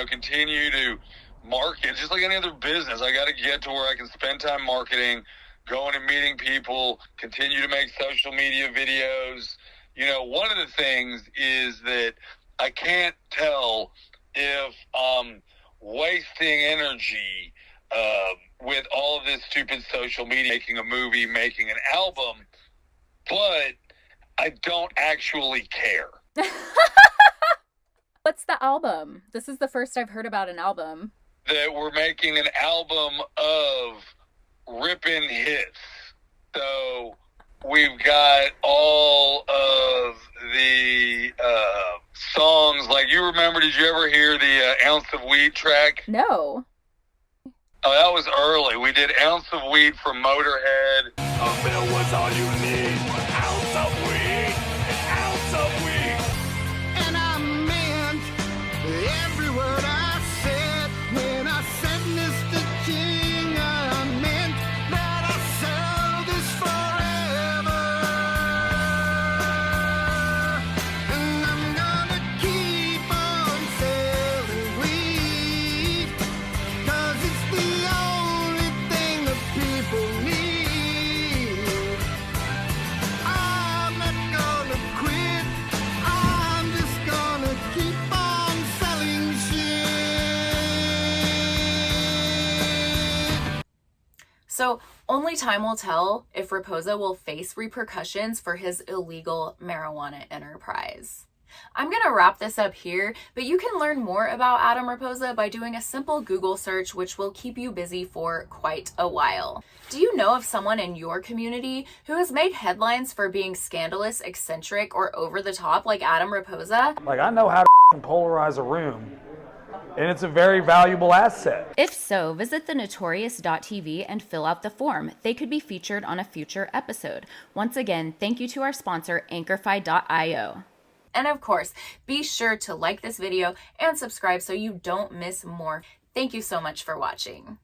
continue to market, just like any other business. I got to get to where I can spend time marketing, going and meeting people, continue to make social media videos. You know, one of the things is that I can't tell if I'm wasting energy with all of this stupid social media, making a movie, making an album, but I don't actually care. What's the album? This is the first I've heard about an album. That we're making an album of ripping hits. So we've got all of the songs. Like, you remember, did you ever hear the Ounce of Weed track? No. Oh, that was early. We did Ounce of Weed from Motorhead. A bill was all you need. Ounce of weed, an ounce of weed. And I meant every word I said when I said Mr. King. I meant that I sell this forever. And I'm gonna keep on selling weed, 'cause it's the only thing that people need. I'm not gonna quit. I'm just gonna keep on selling shit. So only time will tell if Reposa will face repercussions for his illegal marijuana enterprise. I'm going to wrap this up here, but you can learn more about Adam Reposa by doing a simple Google search, which will keep you busy for quite a while. Do you know of someone in your community who has made headlines for being scandalous, eccentric, or over the top like Adam Reposa? Like, I know how to polarize a room, and it's a very valuable asset. If so, visit thenotorious.tv and fill out the form. They could be featured on a future episode. Once again, thank you to our sponsor, Anchorfy.io. And of course, be sure to like this video and subscribe so you don't miss more. Thank you so much for watching.